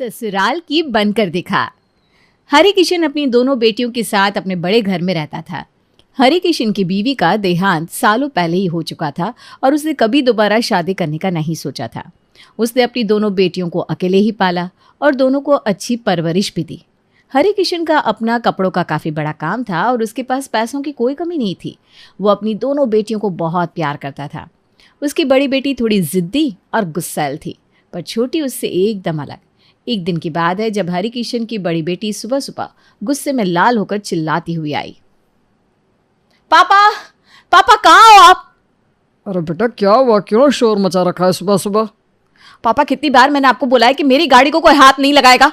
ससुराल की बनकर दिखा। हरि किशन अपनी दोनों बेटियों के साथ अपने बड़े घर में रहता था। हरि किशन की बीवी का देहांत सालों पहले ही हो चुका था और उसने कभी दोबारा शादी करने का नहीं सोचा था। उसने अपनी दोनों बेटियों को अकेले ही पाला और दोनों को अच्छी परवरिश भी दी। हरि किशन का अपना कपड़ों का काफ़ी बड़ा काम था और उसके पास पैसों की कोई कमी नहीं थी। वो अपनी दोनों बेटियों को बहुत प्यार करता था। उसकी बड़ी बेटी थोड़ी ज़िद्दी और गुस्सैल थी, पर छोटी उससे एकदम अलग। एक दिन की बात है जब हरि किशन की बड़ी बेटी सुबह सुबह गुस्से में लाल होकर चिल्लाती हुई आई। पापा, पापा कहाँ हो आप? अरे बेटा क्या हुआ, क्यों शोर मचा रखा है सुबह सुबह? पापा कितनी बार मैंने आपको बोला है कि मेरी गाड़ी को कोई हाथ नहीं लगाएगा।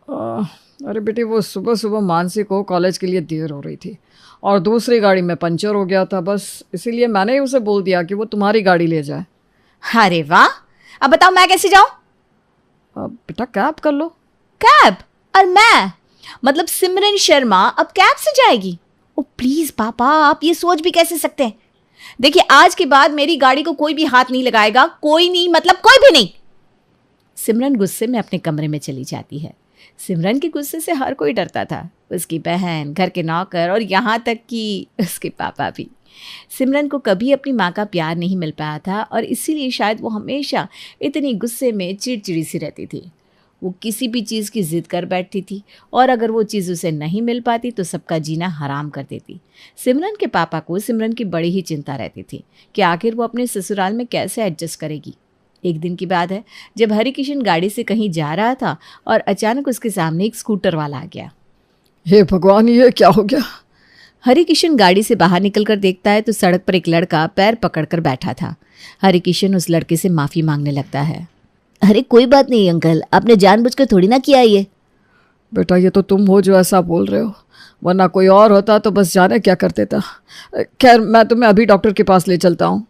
अरे बेटी वो सुबह सुबह मानसी को कॉलेज के लिए देर हो रही थी और दूसरी गाड़ी में पंचर हो गया था, बस इसीलिए मैंने ही उसे बोल दिया कि वो तुम्हारी गाड़ी ले जाए। अरे वाह, अब बताओ मैं कैसे जाऊं? बेटा कैब कर लो। कैब? और मैं मतलब सिमरन शर्मा अब कैब से जाएगी? ओ प्लीज पापा, आप ये सोच भी कैसे सकते हैं? देखिए आज के बाद मेरी गाड़ी को कोई भी हाथ नहीं लगाएगा। कोई नहीं, मतलब कोई भी नहीं। सिमरन गुस्से में अपने कमरे में चली जाती है। सिमरन के गुस्से से हर कोई डरता था, उसकी बहन, घर के नौकर और यहाँ तक कि उसके पापा भी। सिमरन को कभी अपनी माँ का प्यार नहीं मिल पाया था और इसीलिए शायद वो हमेशा इतनी गुस्से में चिड़चिड़ी सी रहती थी। वो किसी भी चीज़ की जिद कर बैठती थी और अगर वो चीज़ उसे नहीं मिल पाती तो सबका जीना हराम कर देती। सिमरन के पापा को सिमरन की बड़ी ही चिंता रहती थी कि आखिर वो अपने ससुराल में कैसे एडजस्ट करेगी। एक दिन की बात है जब हरि किशन गाड़ी से कहीं जा रहा था और अचानक उसके सामने एक स्कूटर वाला आ गया। हे भगवान, ये क्या हो गया? हरि किशन गाड़ी से बाहर निकलकर देखता है तो सड़क पर एक लड़का पैर पकड़कर बैठा था। हरि किशन उस लड़के से माफ़ी मांगने लगता है। अरे कोई बात नहीं अंकल, आपने जानबूझकर थोड़ी ना किया ये। बेटा ये तो तुम हो जो ऐसा बोल रहे हो, वरना कोई और होता तो बस जाने क्या कर देता। खैर मैं तुम्हें अभी डॉक्टर के पास ले चलता हूँ।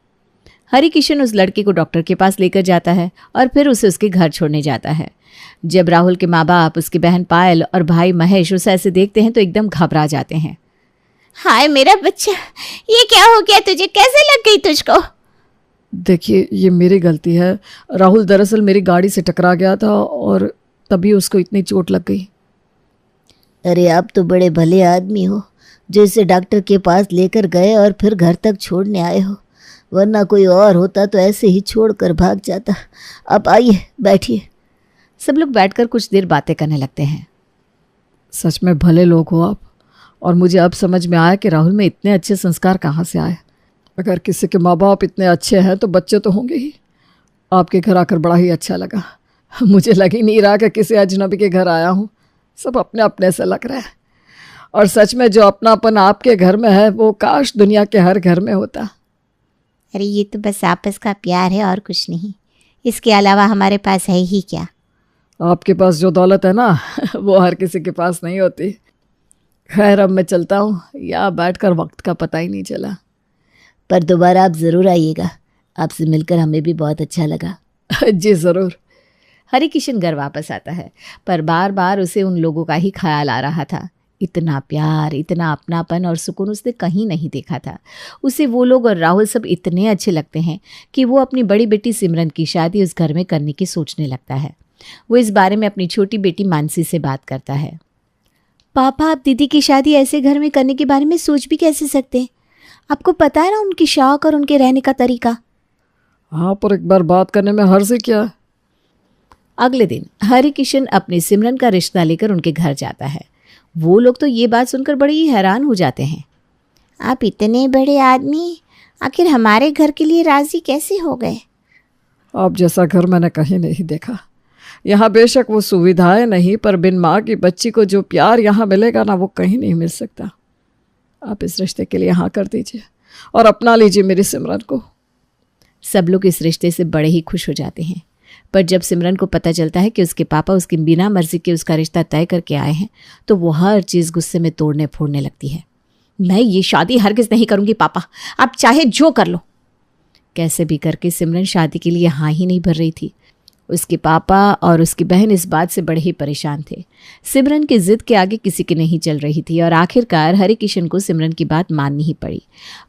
हरि किशन उस लड़के को डॉक्टर के पास लेकर जाता है और फिर उसे उसके घर छोड़ने जाता है। जब राहुल के माँ बाप, उसकी बहन पायल और भाई महेश उसे ऐसे देखते हैं तो एकदम घबरा जाते हैं। हाय मेरा बच्चा, ये क्या हो गया तुझे? कैसे लग गई तुझको? देखिए ये मेरी गलती है। राहुल दरअसल मेरी गाड़ी से टकरा गया था और तभी उसको इतनी चोट लग गई। अरे आप तो बड़े भले आदमी हो जो इसे डॉक्टर के पास लेकर गए और फिर घर तक छोड़ने आए हो, वरना कोई और होता तो ऐसे ही छोड़कर भाग जाता। अब आइए बैठिए। सब लोग बैठकर कुछ देर बातें करने लगते हैं। सच में भले लोग हो आप, और मुझे अब समझ में आया कि राहुल में इतने अच्छे संस्कार कहाँ से आए। अगर किसी के माँ बाप इतने अच्छे हैं तो बच्चे तो होंगे ही। आपके घर आकर बड़ा ही अच्छा लगा। मुझे लग ही नहीं रहा कि किसी अजनबी के घर आया हूँ। सब अपने अपने से लग रहा है और सच में जो अपनापन आपके घर में है वो काश दुनिया के हर घर में होता। अरे ये तो बस आपस का प्यार है और कुछ नहीं, इसके अलावा हमारे पास है ही क्या। आपके पास जो दौलत है ना वो हर किसी के पास नहीं होती। खैर अब मैं चलता हूँ, यहाँ बैठकर वक्त का पता ही नहीं चला। पर दोबारा आप ज़रूर आइएगा, आपसे मिलकर हमें भी बहुत अच्छा लगा। जी ज़रूर। हरि किशन घर वापस आता है पर बार बार उसे उन लोगों का ही ख्याल आ रहा था। इतना प्यार, इतना अपनापन और सुकून उसने कहीं नहीं देखा था। उसे वो लोग और राहुल सब इतने अच्छे लगते हैं कि वो अपनी बड़ी बेटी सिमरन की शादी उस घर में करने की सोचने लगता है। वो इस बारे में अपनी छोटी बेटी मानसी से बात करता है। पापा आप दीदी की शादी ऐसे घर में करने के बारे में सोच भी कैसे सकते हैं? आपको पता है ना उनकी शौक और उनके रहने का तरीका। हाँ पर एक बार बात करने में हर्ज क्या है। अगले दिन हरि किशन अपनी सिमरन का रिश्ता लेकर उनके घर जाता है। वो लोग तो ये बात सुनकर बड़े ही हैरान हो जाते हैं। आप इतने बड़े आदमी आखिर हमारे घर के लिए राजी कैसे हो गए? आप जैसा घर मैंने कहीं नहीं देखा। यहाँ बेशक वो सुविधाएं नहीं, पर बिन माँ की बच्ची को जो प्यार यहाँ मिलेगा ना वो कहीं नहीं मिल सकता। आप इस रिश्ते के लिए हाँ कर दीजिए और अपना लीजिए मेरी सिमरन को। सब लोग इस रिश्ते से बड़े ही खुश हो जाते हैं, पर जब सिमरन को पता चलता है कि उसके पापा उसकी बिना मर्जी के उसका रिश्ता तय करके आए हैं तो वो हर चीज़ गुस्से में तोड़ने फोड़ने लगती है। मैं ये शादी हरगिज़ नहीं करूँगी पापा, आप चाहे जो कर लो। कैसे भी करके सिमरन शादी के लिए हाँ ही नहीं भर रही थी। उसके पापा और उसकी बहन इस बात से बड़े ही परेशान थे। सिमरन की जिद के आगे किसी की नहीं चल रही थी और आखिरकार हरि किशन को सिमरन की बात माननी ही पड़ी।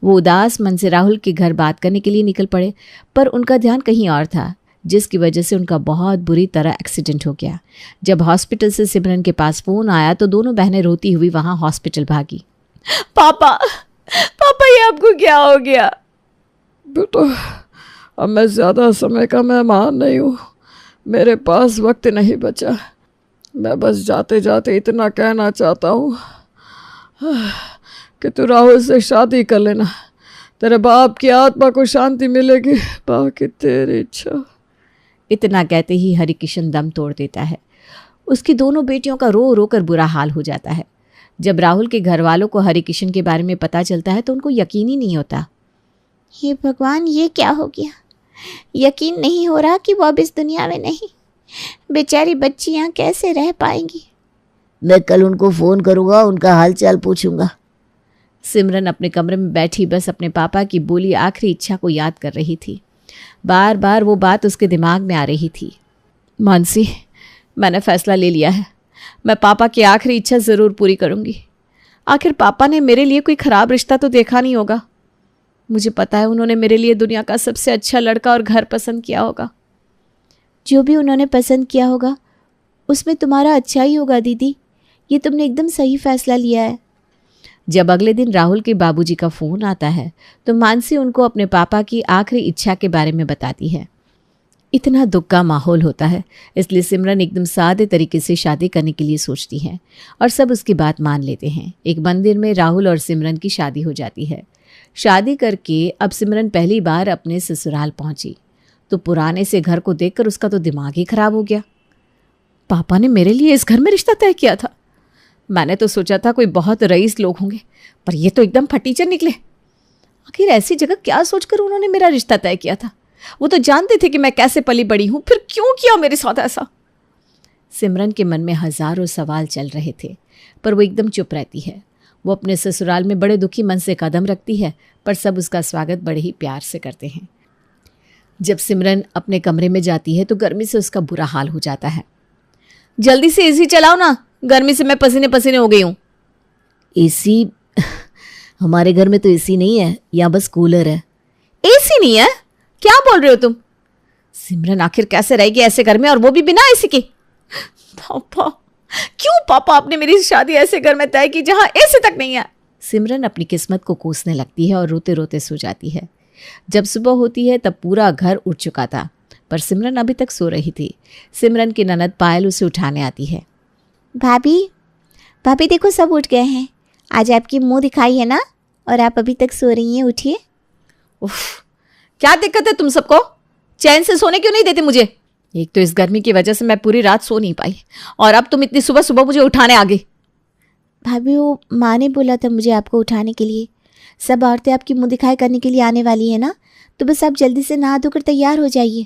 वो उदास मन से राहुल के घर बात करने के लिए निकल पड़े, पर उनका ध्यान कहीं और था। जिसकी वजह से उनका बहुत बुरी तरह एक्सीडेंट हो गया। जब हॉस्पिटल से सिमरन के पास फ़ोन आया तो दोनों बहनें रोती हुई वहाँ हॉस्पिटल भागी। पापा, पापा ये आपको क्या हो गया? बेटा, अब मैं ज़्यादा समय का मेहमान नहीं हूँ, मेरे पास वक्त नहीं बचा। मैं बस जाते जाते इतना कहना चाहता हूँ कि तू राहुल से शादी कर लेना, तेरे बाप की आत्मा को शांति मिलेगी, बाकी तेरी इच्छा। इतना कहते ही हरिकिशन दम तोड़ देता है। उसकी दोनों बेटियों का रो रो कर बुरा हाल हो जाता है। जब राहुल के घर वालों को हरिकिशन के बारे में पता चलता है तो उनको यकीन ही नहीं होता। हे भगवान, ये क्या हो गया? यकीन नहीं हो रहा कि वो अब इस दुनिया में नहीं। बेचारी बच्चियां कैसे रह पाएंगी। मैं कल उनको फ़ोन करूँगा, उनका हालचाल पूछूंगा। सिमरन अपने कमरे में बैठी बस अपने पापा की बोली आखिरी इच्छा को याद कर रही थी। बार बार वो बात उसके दिमाग में आ रही थी। मानसी, मैंने फैसला ले लिया है, मैं पापा की आखिरी इच्छा ज़रूर पूरी करूँगी। आखिर पापा ने मेरे लिए कोई ख़राब रिश्ता तो देखा नहीं होगा। मुझे पता है उन्होंने मेरे लिए दुनिया का सबसे अच्छा लड़का और घर पसंद किया होगा। जो भी उन्होंने पसंद किया होगा उसमें तुम्हारा अच्छा ही होगा दीदी, ये तुमने एकदम सही फैसला लिया है। जब अगले दिन राहुल के बाबूजी का फ़ोन आता है तो मानसी उनको अपने पापा की आखिरी इच्छा के बारे में बताती है। इतना दुख का माहौल होता है, इसलिए सिमरन एकदम सादे तरीके से शादी करने के लिए सोचती है और सब उसकी बात मान लेते हैं। एक मंदिर में राहुल और सिमरन की शादी हो जाती है। शादी करके अब सिमरन पहली बार अपने ससुराल पहुंची तो पुराने से घर को देखकर उसका तो दिमाग ही खराब हो गया। पापा ने मेरे लिए इस घर में रिश्ता तय किया था। मैंने तो सोचा था कोई बहुत रईस लोग होंगे, पर ये तो एकदम फटीचर निकले। आखिर ऐसी जगह क्या सोचकर उन्होंने मेरा रिश्ता तय किया था? वो तो जानते थे कि मैं कैसे पली बड़ी हूं, फिर क्यों किया मेरे साथ ऐसा? सिमरन के मन में हजारों सवाल चल रहे थे, पर वो एकदम चुप रहती है। वो अपने ससुराल में बड़े दुखी मन से कदम रखती है, पर सब उसका स्वागत बड़े ही प्यार से करते हैं। जब सिमरन अपने कमरे में जाती है तो गर्मी से उसका बुरा हाल हो जाता है। जल्दी से एसी चलाओ ना, गर्मी से मैं पसीने पसीने हो गई हूँ। एसी? हमारे घर में तो एसी नहीं है, यहाँ बस कूलर है। एसी नहीं है? क्या बोल रहे हो तुम? सिमरन आखिर कैसे रहेगी ऐसे घर में, और वो भी बिना एसी के? पापा, क्यों पापा आपने मेरी शादी ऐसे घर में तय की जहां एसी तक नहीं है? सिमरन अपनी किस्मत को कोसने लगती है और रोते रोते सो जाती है। जब सुबह होती है तब पूरा घर उठ चुका था, पर सिमरन अभी तक सो रही थी। सिमरन की ननद पायल उसे उठाने आती है। भाभी, भाभी देखो सब उठ गए हैं। आज आपकी मुंह दिखाई है ना, और आप अभी तक सो रही हैं, उठिए। उफ, क्या दिक्कत है तुम सबको? चैन से सोने क्यों नहीं देते मुझे? एक तो इस गर्मी की वजह से मैं पूरी रात सो नहीं पाई, और अब तुम इतनी सुबह सुबह मुझे उठाने आ गई। भाभी, वो माँ ने बोला था मुझे आपको उठाने के लिए। सब औरतें आपकी मुंह दिखाई करने के लिए आने वाली है ना, तो बस आप जल्दी से नहा धोकर तैयार हो जाइए।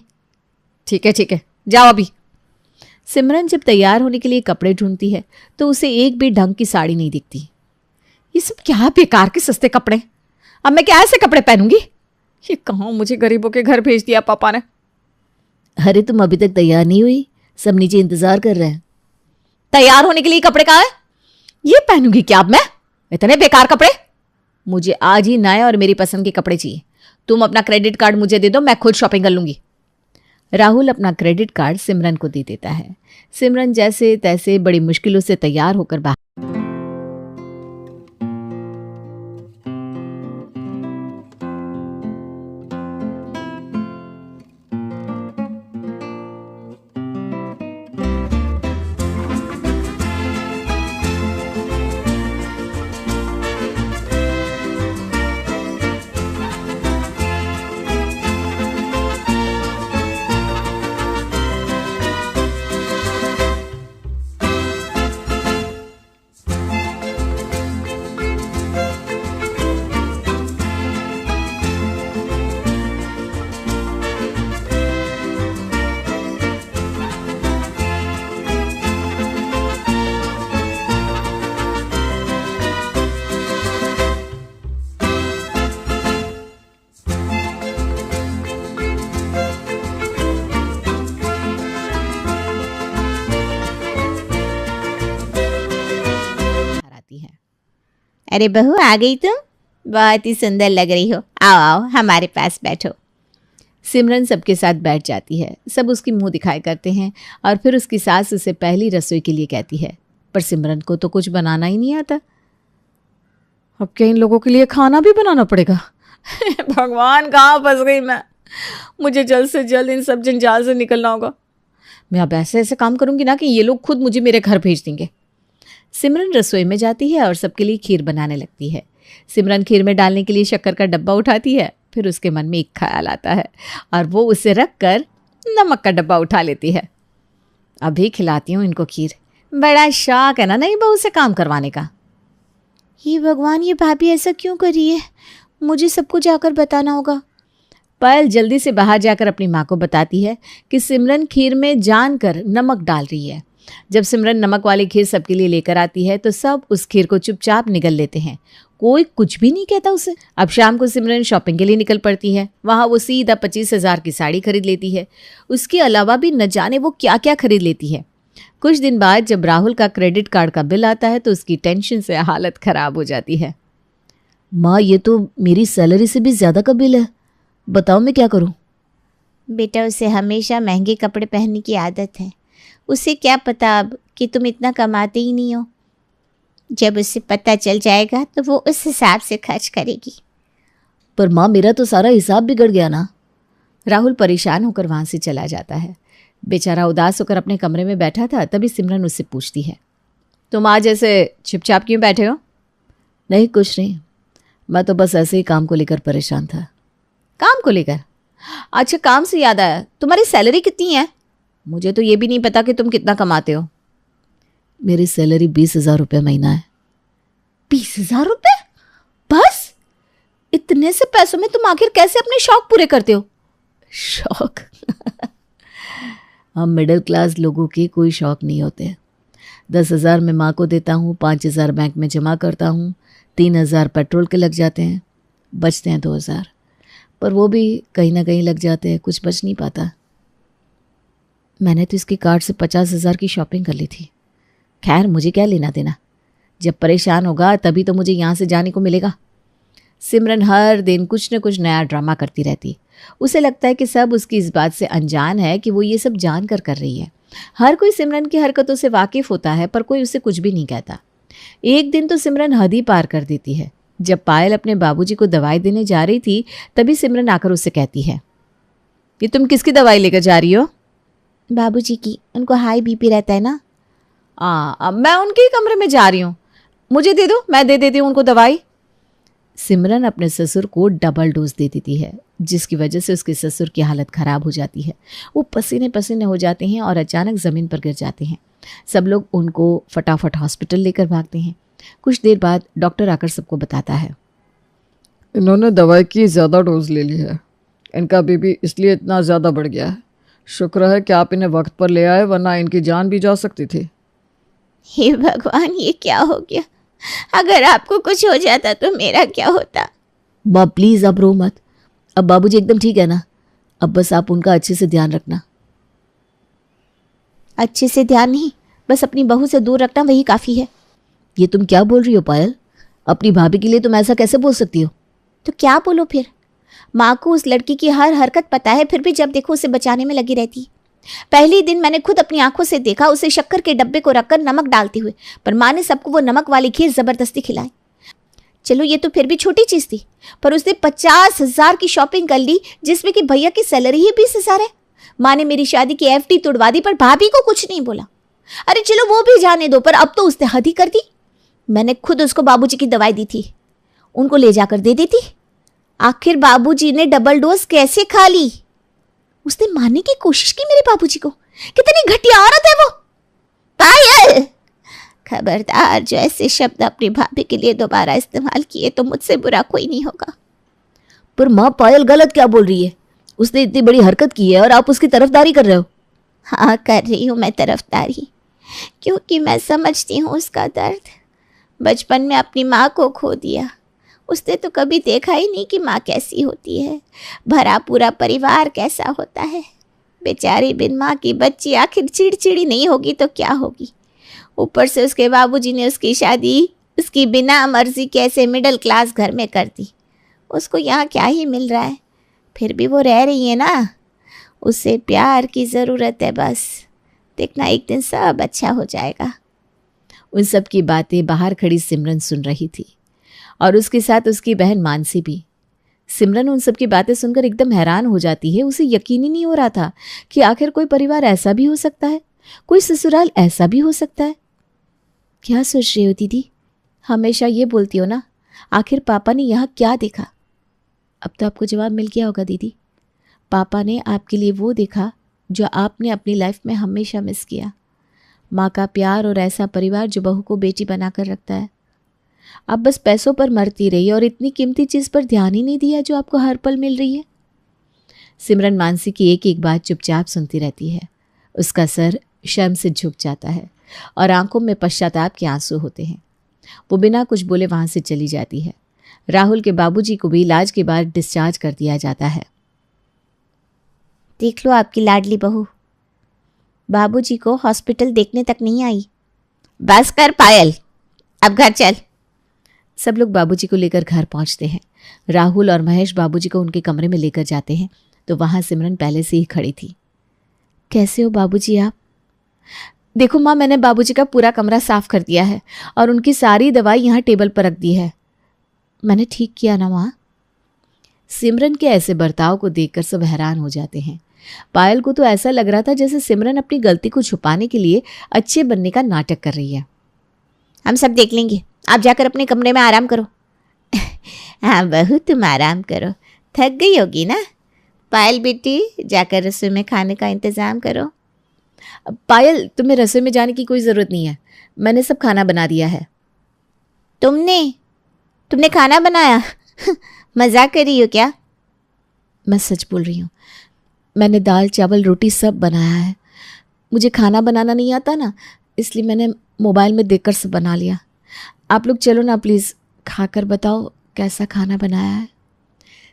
ठीक है, जाओ अभी। सिमरन जब तैयार होने के लिए कपड़े ढूंढती है तो उसे एक भी ढंग की साड़ी नहीं दिखती। ये सब क्या बेकार के सस्ते कपड़े, अब मैं क्या ऐसे कपड़े पहनूंगी? ये कहाँ मुझे गरीबों के घर भेज दिया पापा ने। अरे तुम अभी तक तैयार नहीं हुई? सब नीचे इंतजार कर रहे हैं। तैयार होने के लिए कपड़े कहाँ है? ये पहनूंगी क्या अब मैं? इतने बेकार कपड़े? मुझे आज ही नए और मेरी पसंद के कपड़े चाहिए। तुम अपना क्रेडिट कार्ड मुझे दे दो, मैं खुद शॉपिंग कर लूंगी। राहुल अपना क्रेडिट कार्ड सिमरन को दे देता है। सिमरन जैसे तैसे बड़ी मुश्किलों से तैयार होकर बाहर। अरे बहू, आ गई तुम? बहुत ही सुंदर लग रही हो। आओ आओ, हमारे पास बैठो। सिमरन सबके साथ बैठ जाती है। सब उसकी मुंह दिखाई करते हैं और फिर उसकी सास उसे पहली रसोई के लिए कहती है, पर सिमरन को तो कुछ बनाना ही नहीं आता। अब क्या इन लोगों के लिए खाना भी बनाना पड़ेगा? भगवान, कहाँ फंस गई मैं। मुझे जल्द से जल्द इन सब जंजाल से निकलना होगा। मैं अब ऐसे ऐसे काम करूंगी ना कि ये लोग खुद मुझे मेरे घर भेज देंगे। सिमरन रसोई में जाती है और सबके लिए खीर बनाने लगती है। सिमरन खीर में डालने के लिए शक्कर का डब्बा उठाती है। फिर उसके मन में एक ख्याल आता है और वो उसे रख कर नमक का डब्बा उठा लेती है। अभी खिलाती हूँ इनको खीर। बड़ा शौक है ना नई बहू से काम करवाने का। हे भगवान, ये भाभी ऐसा क्यों कर रही है? मुझे सबको जाकर बताना होगा। पायल जल्दी से बाहर जाकर अपनी माँ को बताती है कि सिमरन खीर में जानकर नमक डाल रही है। जब सिमरन नमक वाली खीर सबके लिए लेकर आती है तो सब उस खीर को चुपचाप निगल लेते हैं। कोई कुछ भी नहीं कहता उसे। अब शाम को सिमरन शॉपिंग के लिए निकल पड़ती है। वहाँ वो सीधा 25,000 की साड़ी खरीद लेती है। उसके अलावा भी न जाने वो क्या क्या खरीद लेती है। कुछ दिन बाद जब राहुल का क्रेडिट कार्ड का बिल आता है तो उसकी टेंशन से हालत खराब हो जाती है। माँ, ये तो मेरी सैलरी से भी ज़्यादा का बिल है। बताओ मैं क्या करूँ? बेटा, उसे हमेशा महंगे कपड़े पहनने की आदत है। उसे क्या पता अब कि तुम इतना कमाते ही नहीं हो। जब उसे पता चल जाएगा तो वो उस हिसाब से खर्च करेगी। पर माँ, मेरा तो सारा हिसाब बिगड़ गया ना। राहुल परेशान होकर वहाँ से चला जाता है। बेचारा उदास होकर अपने कमरे में बैठा था। तभी सिमरन उससे पूछती है, तुम आज ऐसे चुपचाप क्यों बैठे हो? नहीं, कुछ नहीं। मैं तो बस ऐसे ही काम को लेकर परेशान था। काम को लेकर? अच्छा, काम से याद आया, तुम्हारी सैलरी कितनी है? मुझे तो ये भी नहीं पता कि तुम कितना कमाते हो। मेरी सैलरी 20,000 रुपये महीना है। 20,000 रुपये? बस? इतने से पैसों में तुम आखिर कैसे अपने शौक पूरे करते हो? शौक? हम मिडिल क्लास लोगों के कोई शौक नहीं होते। 10,000 मैं माँ को देता हूँ, 5,000 बैंक में जमा करता हूँ, 3,000 पेट्रोल के लग जाते हैं, बचते हैं 2,000। पर वो भी कहीं ना कहीं लग जाते हैं, कुछ बच नहीं पाता। मैंने तो इसके कार्ड से 50,000 की शॉपिंग कर ली थी। खैर, मुझे क्या लेना देना। जब परेशान होगा तभी तो मुझे यहाँ से जाने को मिलेगा। सिमरन हर दिन कुछ न कुछ नया ड्रामा करती रहती। उसे लगता है कि सब उसकी इस बात से अनजान है कि वो ये सब जान कर रही है। हर कोई सिमरन की हरकतों से वाकिफ़ होता है पर कोई उसे कुछ भी नहीं कहता। एक दिन तो सिमरन हद ही पार कर देती है। जब पायल अपने बाबूजी को दवाई देने जा रही थी तभी सिमरन आकर उससे कहती है, ये तुम किसकी दवाई लेकर जा रही हो? बाबूजी की। उनको हाई बीपी रहता है ना। अब मैं उनके ही कमरे में जा रही हूँ। मुझे दे दो, मैं दे देती हूँ उनको दवाई। सिमरन अपने ससुर को डबल डोज दे देती है, जिसकी वजह से उसके ससुर की हालत ख़राब हो जाती है। वो पसीने पसीने हो जाते हैं और अचानक ज़मीन पर गिर जाते हैं। सब लोग उनको फटाफट हॉस्पिटल लेकर भागते हैं। कुछ देर बाद डॉक्टर आकर सबको बताता है, इन्होंने दवाई की ज़्यादा डोज ले ली है। इनका बीपी इसलिए इतना ज़्यादा बढ़ गया है। शुक्र है कि आप इन्हें वक्त पर ले आए, वरना इनकी जान भी जा सकती थी। हे भगवान, ये क्या हो गया? अगर आपको कुछ हो जाता तो मेरा क्या होता? माँ प्लीज़ अब रो मत। अब बाबूजी एकदम ठीक है ना। अब बस आप उनका अच्छे से ध्यान रखना। अच्छे से ध्यान नहीं, बस अपनी बहू से दूर रखना, वही काफ़ी है। ये तुम क्या बोल रही हो पायल? अपनी भाभी के लिए तुम ऐसा कैसे बोल सकती हो? तो क्या बोलो फिर? माँ को उस लड़की की हर हरकत पता है, फिर भी जब देखो उसे बचाने में लगी रहती। पहले दिन मैंने खुद अपनी आंखों से देखा उसे शक्कर के डब्बे को रखकर नमक डालते हुए, पर माँ ने सबको वो नमक वाली खीर जबरदस्ती खिलाई। चलो ये तो फिर भी छोटी चीज़ थी, पर उसने 50,000 की शॉपिंग कर ली, जिसमें कि भैया की सैलरी ही 20,000 है। माँ ने मेरी शादी की FD तोड़वा दी, पर भाभी को कुछ नहीं बोला। अरे चलो वो भी जाने दो, पर अब तो उसने हद ही कर दी। मैंने खुद उसको बाबूजी की दवाई दी थी, उनको ले जाकर दे देती। आखिर बाबूजी ने डबल डोज कैसे खा ली? उसने मारने की कोशिश की मेरे बाबूजी को। कितनी घटिया औरत है वो। पायल, खबरदार, जो ऐसे शब्द अपनी भाभी के लिए दोबारा इस्तेमाल किए तो मुझसे बुरा कोई नहीं होगा। पर माँ, पायल गलत क्या बोल रही है? उसने इतनी बड़ी हरकत की है और आप उसकी तरफदारी कर रहे हो। हाँ, कर रही हूँ मैं तरफदारी, क्योंकि मैं समझती हूँ उसका दर्द। बचपन में अपनी माँ को खो दिया। उसने तो कभी देखा ही नहीं कि माँ कैसी होती है, भरा पूरा परिवार कैसा होता है। बेचारी बिन माँ की बच्ची आखिर चिड़चिड़ी नहीं होगी तो क्या होगी? ऊपर से उसके बाबूजी ने उसकी शादी उसकी बिना मर्जी कैसे मिडिल क्लास घर में कर दी। उसको यहाँ क्या ही मिल रहा है? फिर भी वो रह रही है ना, उसे प्यार की ज़रूरत है बस। देखना एक दिन सब अच्छा हो जाएगा। उन सब की बातें बाहर खड़ी सिमरन सुन रही थी और उसके साथ उसकी बहन मानसी भी। सिमरन उन सब की बातें सुनकर एकदम हैरान हो जाती है। उसे यकीन ही नहीं हो रहा था कि आखिर कोई परिवार ऐसा भी हो सकता है, कोई ससुराल ऐसा भी हो सकता है। क्या सोच रही हो दीदी? हमेशा ये बोलती हो ना, आखिर पापा ने यहाँ क्या देखा? अब तो आपको जवाब मिल गया होगा दीदी। पापा ने आपके लिए वो देखा जो आपने अपनी लाइफ में हमेशा मिस किया, माँ का प्यार और ऐसा परिवार जो बहू को बेटी बनाकर रखता है। आप बस पैसों पर मरती रही और इतनी कीमती चीज़ पर ध्यान ही नहीं दिया जो आपको हर पल मिल रही है। सिमरन मानसी की एक एक बात चुपचाप सुनती रहती है। उसका सर शर्म से झुक जाता है और आंखों में पश्चाताप के आंसू होते हैं। वो बिना कुछ बोले वहाँ से चली जाती है। राहुल के बाबूजी को भी इलाज के बाद डिस्चार्ज कर दिया जाता है। देख लो आपकी लाडली बहू, बाबूजी को हॉस्पिटल देखने तक नहीं आई। बस कर पायल, अब घर चल। सब लोग बाबूजी को लेकर घर पहुंचते हैं। राहुल और महेश बाबूजी को उनके कमरे में लेकर जाते हैं तो वहाँ सिमरन पहले से ही खड़ी थी। कैसे हो बाबूजी आप? देखो माँ, मैंने बाबूजी का पूरा कमरा साफ कर दिया है और उनकी सारी दवाई यहाँ टेबल पर रख दी है। मैंने ठीक किया ना माँ? सिमरन के ऐसे बर्ताव को देखकर सब हैरान हो जाते हैं। पायल को तो ऐसा लग रहा था जैसे सिमरन अपनी गलती को छुपाने के लिए अच्छे बनने का नाटक कर रही है। हम सब देख लेंगे, आप जाकर अपने कमरे में आराम करो। हाँ बहू, तुम आराम करो, थक गई होगी ना। पायल बेटी, जाकर रसोई में खाने का इंतज़ाम करो। पायल, तुम्हें रसोई में जाने की कोई ज़रूरत नहीं है, मैंने सब खाना बना दिया है। तुमने खाना बनाया? मजाक कर रही हो क्या? मैं सच बोल रही हूँ, मैंने दाल चावल रोटी सब बनाया है। मुझे खाना बनाना नहीं आता ना, इसलिए मैंने मोबाइल में देखकर सब बना लिया। आप लोग चलो ना प्लीज़, खाकर बताओ कैसा खाना बनाया है।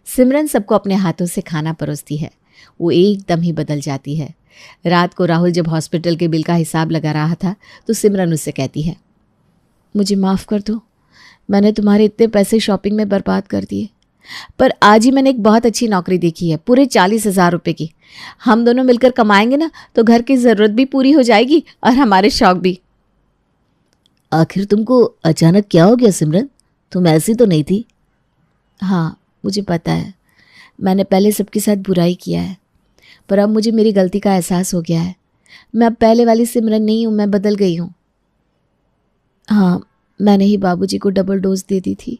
सिमरन सबको अपने हाथों से खाना परोसती है। वो एकदम ही बदल जाती है। रात को राहुल जब हॉस्पिटल के बिल का हिसाब लगा रहा था तो सिमरन उससे कहती है, मुझे माफ़ कर दो, मैंने तुम्हारे इतने पैसे शॉपिंग में बर्बाद कर दिए। पर आज ही मैंने एक बहुत अच्छी नौकरी देखी है, पूरे 40,000 रुपये की। हम दोनों मिलकर कमाएंगे ना तो घर की ज़रूरत भी पूरी हो जाएगी और हमारे शौक भी। आखिर तुमको अचानक क्या हो गया सिमरन? तुम ऐसी तो नहीं थी। हाँ, मुझे पता है, मैंने पहले सबके साथ बुराई किया है, पर अब मुझे मेरी गलती का एहसास हो गया है। मैं अब पहले वाली सिमरन नहीं हूँ, मैं बदल गई हूँ। हाँ, मैंने ही बाबूजी को डबल डोज दे दी थी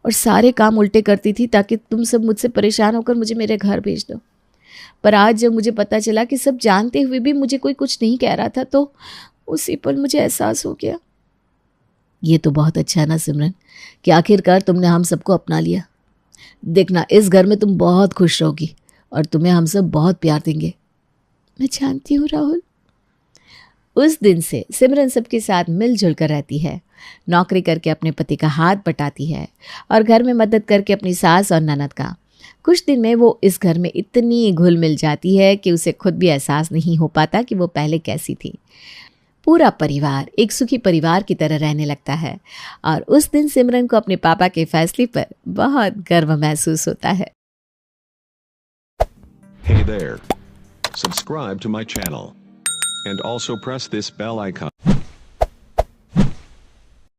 और सारे काम उल्टे करती थी ताकि तुम सब मुझसे परेशान होकर मुझे मेरे घर भेज दो। पर आज जब मुझे पता चला कि सब जानते हुए भी मुझे कोई कुछ नहीं कह रहा था तो उसी पल मुझे एहसास हो गया। ये तो बहुत अच्छा है ना सिमरन कि आखिरकार तुमने हम सबको अपना लिया। देखना, इस घर में तुम बहुत खुश रहोगी और तुम्हें हम सब बहुत प्यार देंगे। मैं जानती हूँ राहुल। उस दिन से सिमरन सबके साथ मिलजुल कर रहती है, नौकरी करके अपने पति का हाथ बटाती है और घर में मदद करके अपनी सास और ननद का। कुछ दिन में वो इस घर में इतनी घुल मिल जाती है कि उसे खुद भी एहसास नहीं हो पाता कि वो पहले कैसी थी। पूरा परिवार एक सुखी परिवार की तरह रहने लगता है और उस दिन सिमरन को अपने पापा के फैसले पर बहुत गर्व महसूस होता है। Hey there. Subscribe to my channel. And also press this bell icon.